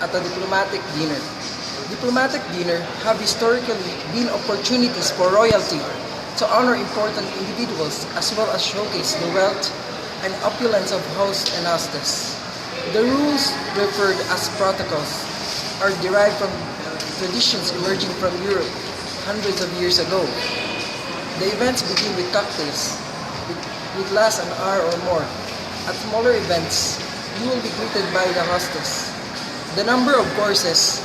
at a diplomatic dinner. Diplomatic dinner have historically been opportunities for royalty to honor important individuals as well as showcase the wealth and opulence of host and hostess. The rules, referred as protocols, are derived from traditions emerging from Europe hundreds of years ago. The events begin with cocktails, which last an hour or more. At smaller events, you will be greeted by the hostess. The number of courses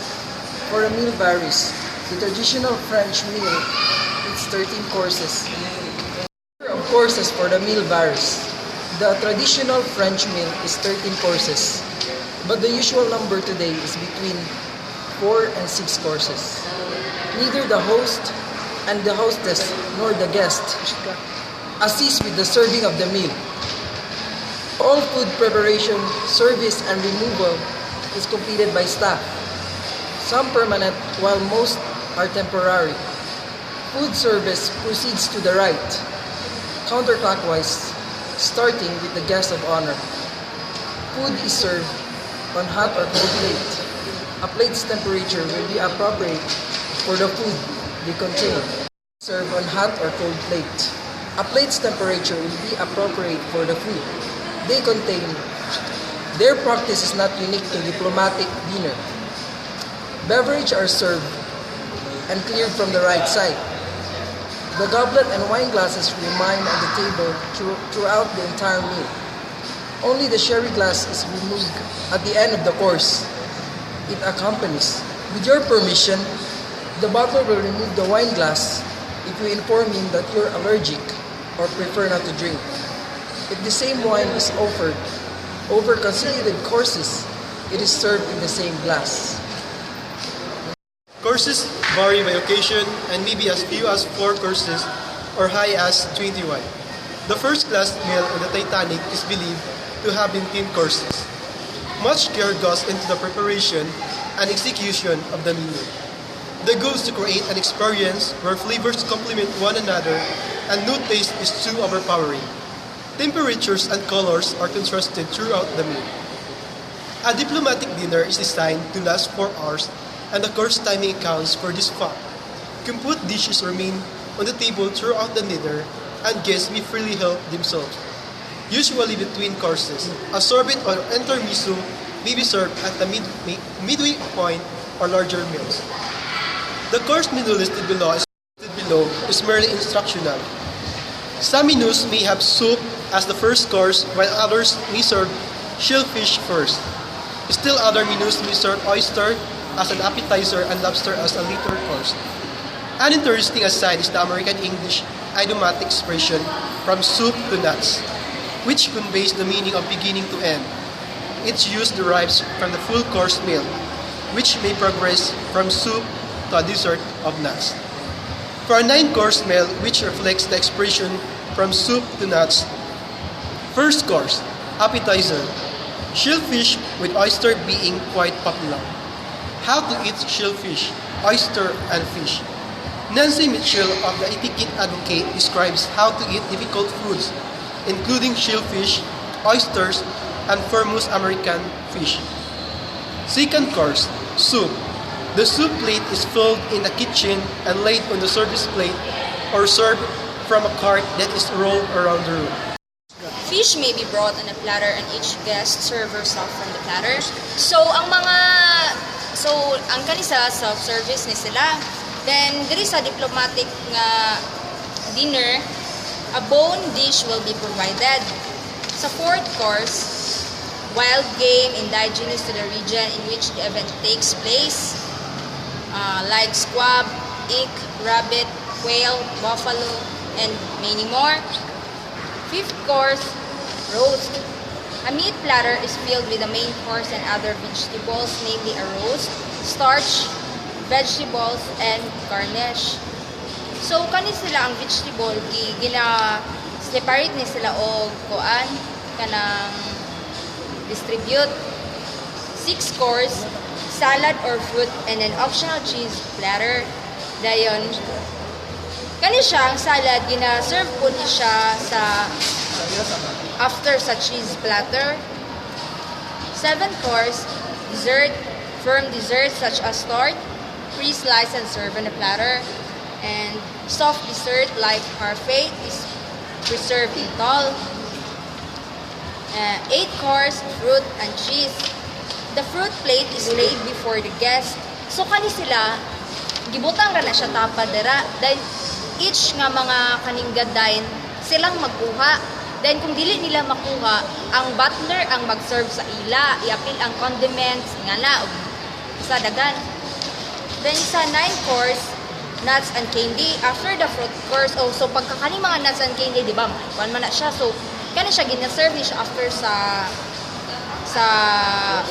for a meal varies. The traditional French meal is 13 courses. The number of courses for the meal varies. The traditional French meal is 13 courses, but the usual number today is between 4 and 6 courses. Neither the host and the hostess nor the guest assist with the serving of the meal. All food preparation, service, and removal is completed by staff. Some permanent, while most are temporary. Food service proceeds to the right, counterclockwise, starting with the guest of honor. Food is served on hot or cold plate. A plate's temperature will be appropriate for the food they contain. Served on hot or cold plate. A plate's temperature will be appropriate for the food they contain. Their practice is not unique to diplomatic dinner. Beverages are served and cleared from the right side. The goblet and wine glasses remain on the table throughout the entire meal. Only the sherry glass is removed at the end of the course. It accompanies. With your permission, the butler will remove the wine glass if you inform him that you're allergic or prefer not to drink. If the same wine is offered over consecutive courses, it is served in the same glass. Courses vary by occasion and may be as few as 4 courses or high as 21. The first class meal on the Titanic is believed to have been 10 courses. Much care goes into the preparation and execution of the menu. The goal is to create an experience where flavors complement one another and no taste is too overpowering. Temperatures and colors are contrasted throughout the meal. A diplomatic dinner is designed to last 4 hours and the course timing accounts for this fact. Complete dishes remain on the table throughout the dinner and guests may freely help themselves. Usually between courses, a sorbet or intermezzo may be served at the midway point or larger meals. The course menu listed below is merely instructional. Some menus may have soup as the first course, while others may serve shellfish first. Still other menus may serve oyster as an appetizer and lobster as a later course. An interesting aside is the American English idiomatic expression from soup to nuts, which conveys the meaning of beginning to end. Its use derives from the full course meal, which may progress from soup to a dessert of nuts. For a 9-course meal, which reflects the expression from soup to nuts, first course, appetizer, shellfish with oyster being quite popular. How to eat shellfish, oyster, and fish. Nancy Mitchell of the Etiquette Advocate describes how to eat difficult foods, including shellfish, oysters, and famous American fish. Second course, soup. The soup plate is filled in the kitchen and laid on the service plate or served from a cart that is rolled around the room. Fish may be brought on a platter and each guest serve herself from the platter. Ang kanisa self-service ni sila. Then diri sa diplomatic nga dinner, a bone dish will be provided. Sa fourth course, wild game indigenous to the region in which the event takes place, like squab, elk, rabbit, quail, buffalo, and many more. Fifth course, roast. A meat platter is filled with the main course and other vegetables, namely a roast, starch, vegetables, and garnish. So, kani sila ang vegetable, separate ni sila o kuan, kanang distribute. Sixth course, salad or fruit, and an optional cheese platter. Dayon, kani siya ang salad, gina-serve po ni siya sa after sa cheese platter. Seventh course, dessert, Firm desserts such as tart, pre-sliced and served on a platter. And soft dessert like parfait is preserved in tall. 8 course, fruit and cheese. The fruit plate is laid before the guest. So kani sila, gibutang ra na siya tapa dira. Then each nga mga kaning gadain silang magkuha. Then kung dili nila makuha, ang butler ang mag-serve sa ila, iapil ang condiments, nga na, sa dagan. Then sa 9 course, nuts and candy. After the fruit course, so pagkakaning mga nuts and candy, di ba, kuan man na siya. So, kaya siya, gina-serve ni siya after sa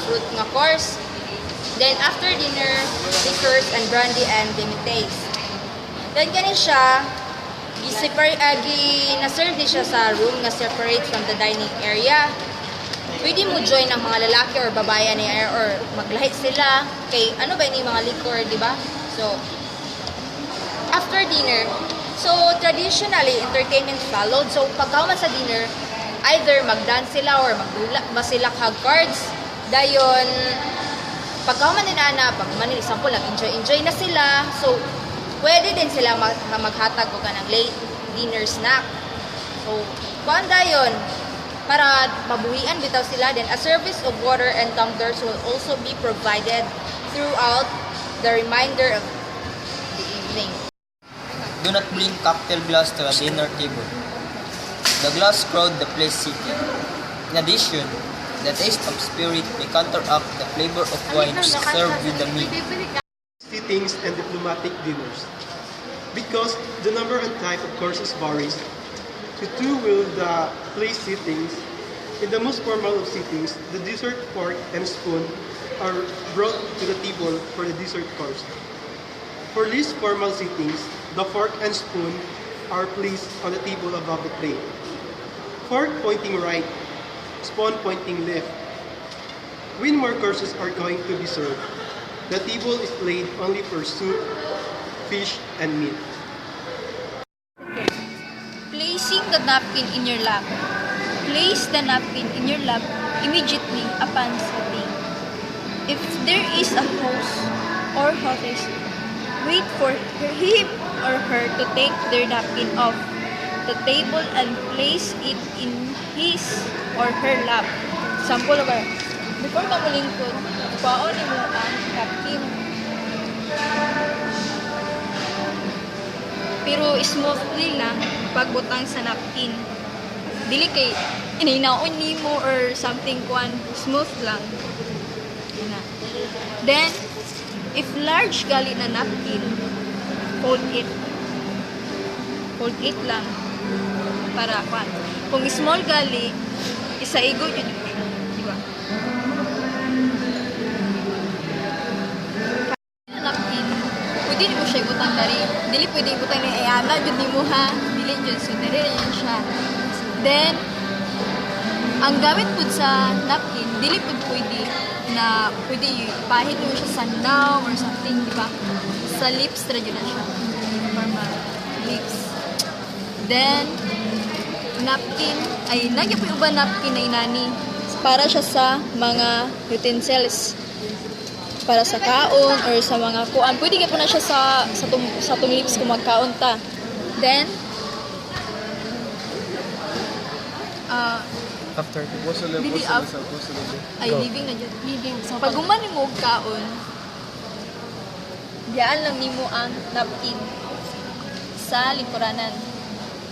fruit nga course. Then after dinner, liquors and brandy and demitasse. Then kani siya, na-serve din siya sa room na separate from the dining area. Pwede mo join ng mga lalaki or babae niya or maglahi sila. Kay ano ba yung mga liquor, di ba? So, after dinner, so traditionally, entertainment followed. So, pagkauman sa dinner, either magdance sila or magdula ba sila kag cards. Dayon, pagkauman din ana, pag man example, nag-enjoy na sila. So, pwede din sila maghatag o kanang late dinner snack. So, kuan dayon, para mabuhian bitaw sila. Then, a service of water and tumblers will also be provided throughout the remainder of the evening. Do not bring cocktail glass to a dinner table. The glass crowd the place seated. In addition, the taste of spirit may counteract the flavor of wine served with the meal. Sittings and diplomatic dinners. Because the number and type of courses varies, to two will the place sittings. In the most formal of sittings, the dessert fork and spoon are brought to the table for the dessert course. For least formal sittings, the fork and spoon are placed on the table above the plate. Fork pointing right, spoon pointing left. When more courses are going to be served, the table is laid only for soup, fish, and meat. Placing the napkin in your lap. Place the napkin in your lap immediately upon serving. If there is a host or hostess, wait for him or her to take their napkin off the table and place it in his or her lap. Sample ba? Before ka mulingkod, paon mo ang napkin. Pero smoothly lang pagbutang sa napkin. Dili kay ininaon nimo or something kuan, smooth lang. Then if large gali na napkin, fold it. Fold it lang para kuan. Kung small gali, isaigo jud siya, di ba? Napkin, pwede mo siya ibutang dari. Dili pwede ibutang ni ayana jud nimo ha. Dili jud so dire yan siya. Then ang gamit pud sa napkin, dili pud pwede na pwede ipahid mo siya sa now or something, di ba? Sa lips ra jud na siya. Normal lips. Then napkin ay nagya po uban napkin ay nani para siya sa mga utensils para sa kaon or sa mga kuan. Pwede gyud po na siya sa tong lips kung magkaon ta. Then After Dili up. Ay, living na dyan. Living. So, pag gumanin mo og kaon, diyaan lang nimo ang napkin sa likuranan.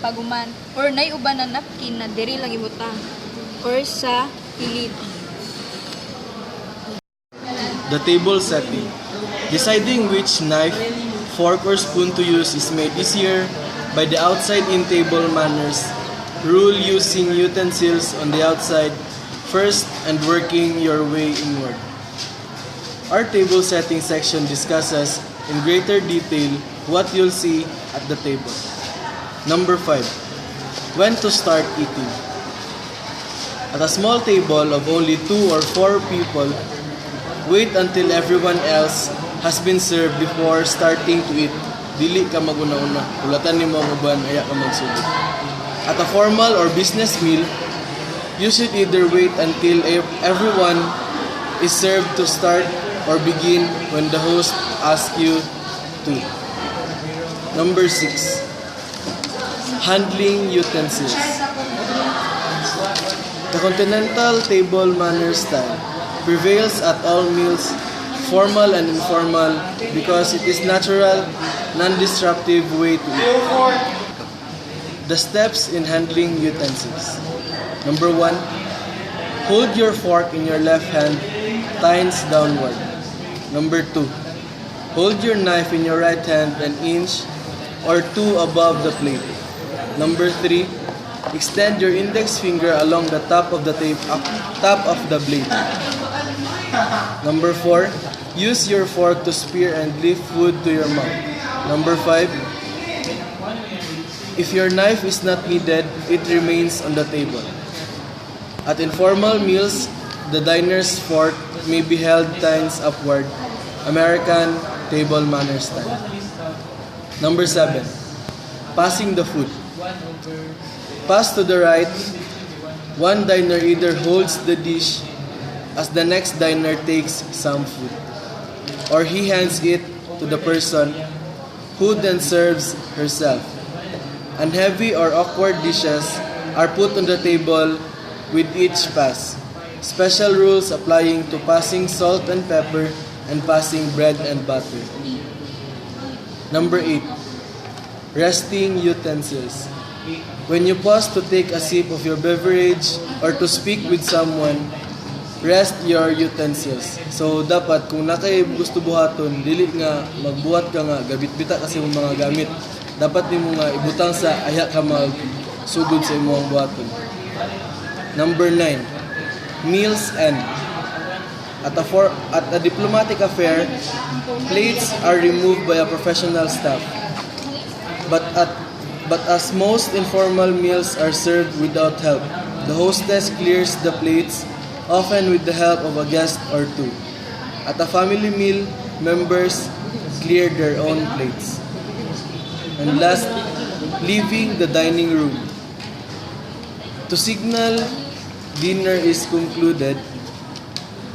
Paguman. Or naiuban na napkin na diri lang ibutang. Or sa kilid. The table setting. Deciding which knife, fork, or spoon to use is made easier by the outside-in table manners rule, using utensils on the outside first and working your way inward. Our table setting section discusses in greater detail what you'll see at the table. Number 5. When to start eating. At a small table of only 2 or 4 people, wait until everyone else has been served before starting to eat. Dili ka maguna-una. Ulatan ni mo ang uban, aya ka magsulod. At a formal or business meal, you should either wait until everyone is served to start or begin when the host asks you to. Number 6. Handling utensils. The continental table manners style prevails at all meals, formal and informal, because it is natural, non-disruptive way to eat. The steps in handling utensils. Number 1. Hold your fork in your left hand, tines downward. Number 2. Hold your knife in your right hand an inch or 2 above the plate. Number 3. Extend your index finger along the top of the top of the blade. Number 4. Use your fork to spear and lift food to your mouth. Number 5. If your knife is not needed, it remains on the table. At informal meals, the diner's fork may be held tines upward, American table manner style. Number 7. Passing the food. Pass to the right. One diner either holds the dish as the next diner takes some food, or he hands it to the person who then serves herself. Unheavy or awkward dishes are put on the table with each pass. Special rules applying to passing salt and pepper and passing bread and butter. Number 8. Resting utensils. When you pause to take a sip of your beverage or to speak with someone, rest your utensils. So dapat kung nakay gusto buhaton, dili nga magbuhat ka nga gabit-bita kasi yung mga gamit. Dapat nimo nga ibutang sa aya ka magsugod sa imong buhaton. Number 9. Meals end. At a diplomatic affair, plates are removed by a professional staff. But as most informal meals are served without help, the hostess clears the plates, often with the help of a guest or two. At a family meal, members clear their own plates. And last, leaving the dining room. To signal dinner is concluded,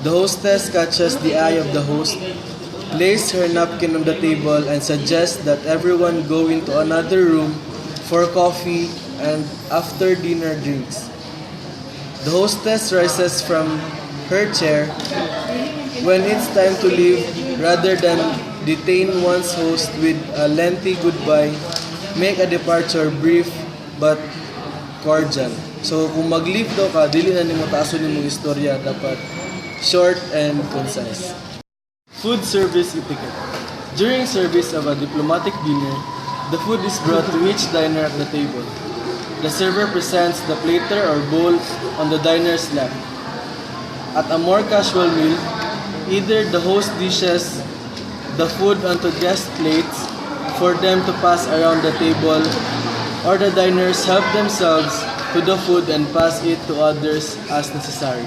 the hostess catches the eye of the host, lays her napkin on the table, and suggests that everyone go into another room for coffee and after dinner drinks. The hostess rises from her chair when it's time to leave. Rather than detain one's host with a lengthy goodbye, make a departure brief but cordial. So kung mag-leave daw ka, dili na nimo taason nimong istorya, dapat short and concise. Food service etiquette. During service of a diplomatic dinner, the food is brought to each diner at the table. The server presents the platter or bowl on the diner's lap. At a more casual meal, either the host dishes the food onto guest plates for them to pass around the table, or the diners help themselves to the food and pass it to others as necessary.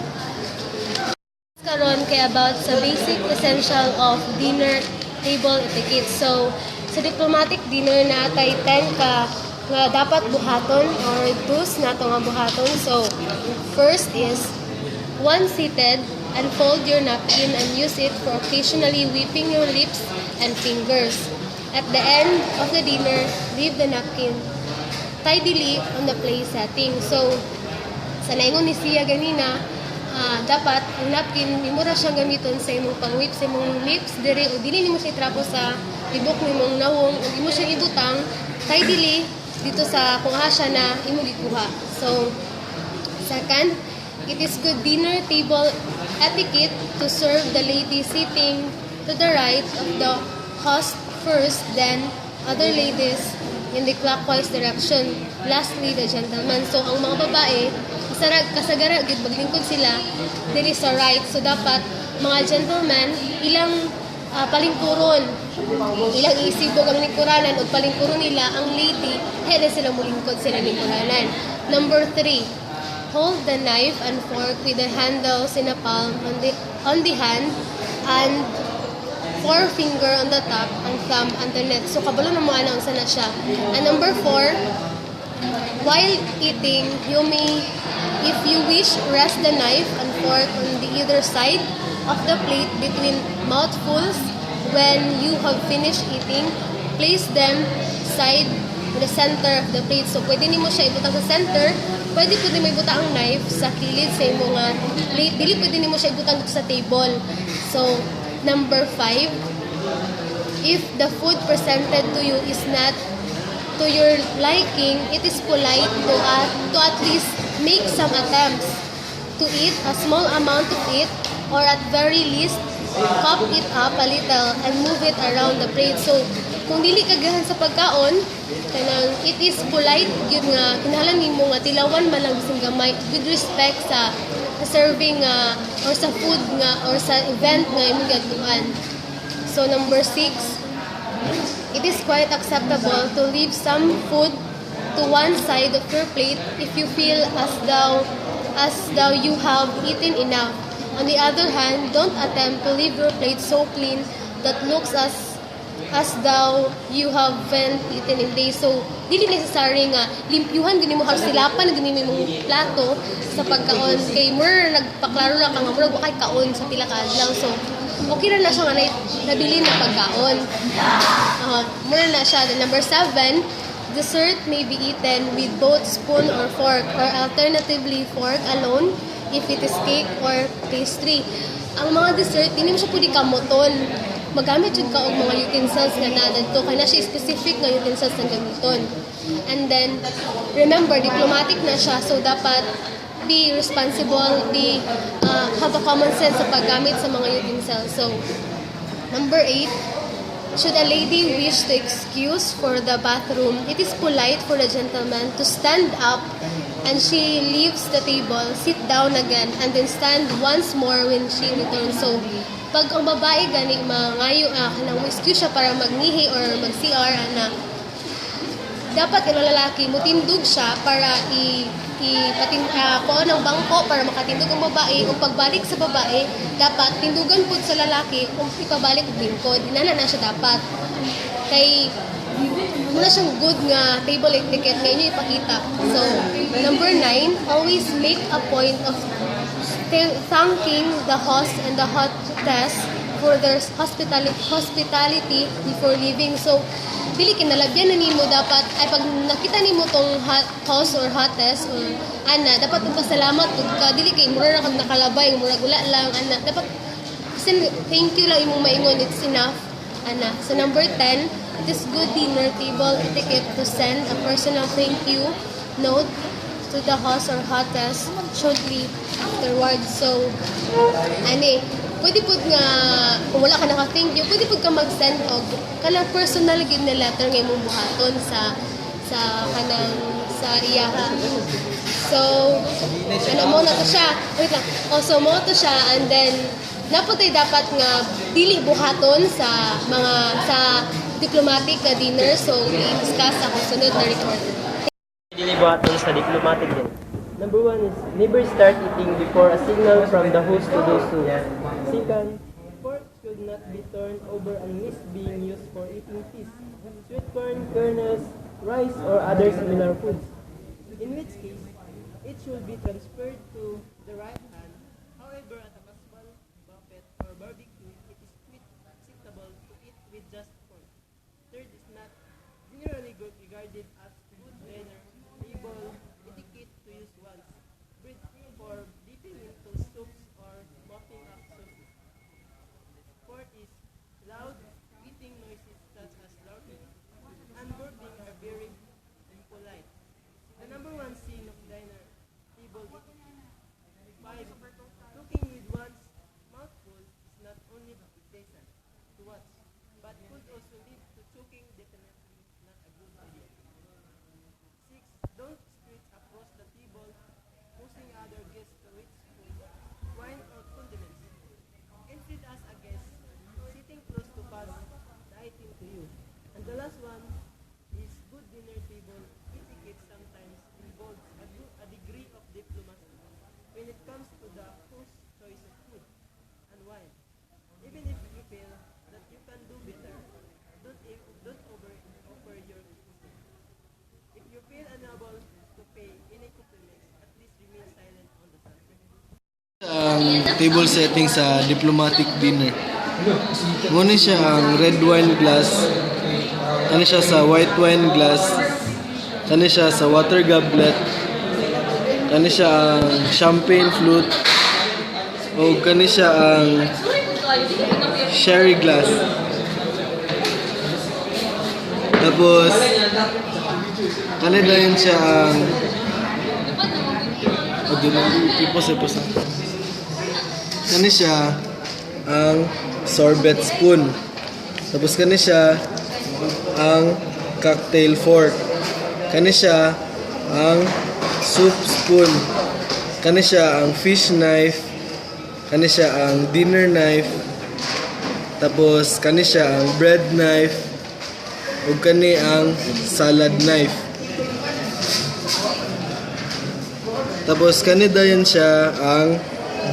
Karon kay about sa basic essential of dinner table etiquette. So, sa diplomatic dinner na atay 10 ka nga dapat buhaton or dus nato nga buhaton. So, first is one seated and fold your napkin and use it for occasionally wiping your lips and fingers. At the end of the dinner, leave the napkin tidily on the place setting. So, sa naingon ni Sia ganina, dapat ang napkin imo ra siyang gamiton sa imong pang-whip sa imong lips dire o dili nimo siya itrapo sa tibok nimong nawong o imo siya ibutang tidily dito sa kung siya na imo gikuha. So, second, it is good dinner table etiquette to serve the lady sitting to the right of the host first, then other ladies in the clockwise direction. Lastly, the gentleman. So, ang mga babae, kasagara, maglingkod sila, dili sa right. So, dapat, mga gentlemen, ilang palingkuron, ilang isibo ang lingkuranan, o palingkuron nila, ang lady, na sila mulingkod sila lingkuranan. Number 3, hold the knife and fork with the handles in a palm on the hand, and forefinger on the top, and thumb underneath. So, kabalo na mo anong sana siya. And number 4, while eating, you may If you wish, rest the knife and fork on the either side of the plate between mouthfuls. When you have finished eating, place them side in the center of the plate. So, pwede nimo siya ibutang sa center. Pwede mo ibutang ang knife sa kilid sa imong plate. Dili pwede nimo siya ibutang sa table. So, number 5, if the food presented to you is not to your liking, it is polite to at least make some attempts to eat a small amount of it, or at very least cup it up a little and move it around the plate. So kung dili ka gahan sa pagkaon, kanang it is polite gyud nga kinahanglan nimo nga tilawan man lang bising gamay with respect sa serving or sa food nga or sa event nga imong gatuan. So number 6, it is quite acceptable to leave some food to one side of your plate if you feel as though you have eaten enough. On the other hand, don't attempt to leave your plate so clean that looks as though you haven't eaten in days. So, dili necessary nga limpyuhan gani mo silapan gani mo plato sa pagkaon kay mura nagpaklaro ra ka nga mura wa kay kaon sa pila ka adlaw. So, okay na siya nga nabili na pagkaon. Mura na siya. Then, number 7, dessert may be eaten with both spoon or fork, or alternatively fork alone if it is cake or pastry. Ang mga dessert, hindi mo siya pwede kamoton. Magamit yun ka og mga utensils nga nadadto. Kaya na siya specific nga utensils na gamiton. And then, remember, diplomatic na siya. So, dapat be responsible, have a common sense sa paggamit sa mga utensils. So, number 8, should a lady wish to excuse for the bathroom, it is polite for the gentleman to stand up and she leaves the table, sit down again, and then stand once more when she returns. So, pag ang babae gani mangayo kanang excuse siya para magnihi or mag-CR dapat ang lalaki mutindog siya para kuha ng bangko para makatindog ang babae. Kung pagbalik sa babae, dapat tindugan po sa lalaki kung ipabalik og lingkod. Inana na siya dapat. Kay muna siyang good nga table etiquette nga inyo ipakita. So, number 9, always make a point of thanking the host and the hostess for their hospitality before leaving. So, dili kinalabyan na nimo dapat ay pag nakita nimo tong host or hostess or dapat magpasalamat pud ka, dili kay mura ra kag nakalabay mura gula lang dapat thank you lang imong maingon, it's enough So number 10, it is good dinner table etiquette to send a personal thank you note to the host or hostess shortly afterwards. So pwede po nga, kung wala ka naka-thank you, pwede po ka mag-send og kanang personal gid na letter nga imong buhaton sa iyaha. So, mo na to siya. Wait lang. So, mo to siya, and then naputay dapat nga dili buhaton sa diplomatic na dinner. So, i-discuss ako sunod na recording. Dili buhaton sa diplomatic din. Number 1 is never start eating before a signal from the host to do so. Second, fork should not be turned over unless being used for eating fish, sweet corn, kernels, rice, or other similar foods. In which case, it should be transferred to the right hand. However, at a casual buffet or barbecue, it is acceptable to eat with just fork. Third is not generally regarded as good dinner table etiquette to use once, bread for dipping into soups or mopping up sauces. Fourth is loud eating noises such as laughing and burping are very impolite. The number 1 sin of diner table etiquette. 5. Cooking with one's mouth full is not only pleasant to watch, but could also lead to choking, definitely not a good idea. 6. Don't screech across the table, forcing other guests to reach food, wine, or condiments. Instead as a guest, sitting close to pass the item to you. And the last one is good dinner table etiquette sometimes involves a degree of diplomacy when it comes to the host's choice of food and wine. Even if you feel that you can do better, don't offer your cuisine. If you feel unable to pay any compliments, at least remain silent ang table setting sa diplomatic dinner. Muna siya ang red wine glass, kani siya sa white wine glass, kani siya sa water goblet, kani siya ang champagne flute, o kani siya ang sherry glass. Tapos kani dayon siya ang kani siya ang sorbet spoon. Tapos kani siya ang cocktail fork. Kani siya ang soup spoon. Kani siya ang fish knife. Kani siya ang dinner knife. Tapos kani siya ang bread knife. Ug kani ang salad knife. Tapos kani dayon siya ang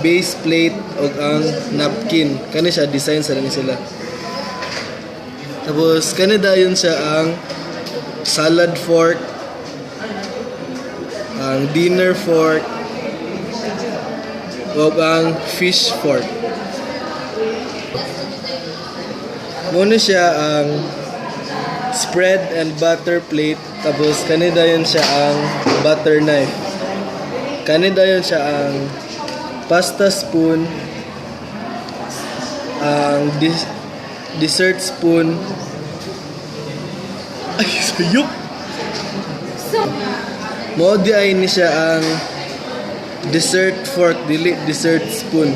base plate ug ang napkin. Kani siya design sa ni sila. Tapos kani dayon siya ang salad fork, ang dinner fork, ug ang fish fork. Muna siya ang spread and butter plate. Tapos kani dayon siya ang butter knife. Kani dayon siya ang pasta spoon, ang dessert spoon. Ay, sayok! Mo di ay ni siya ang dessert fork, dili dessert spoon.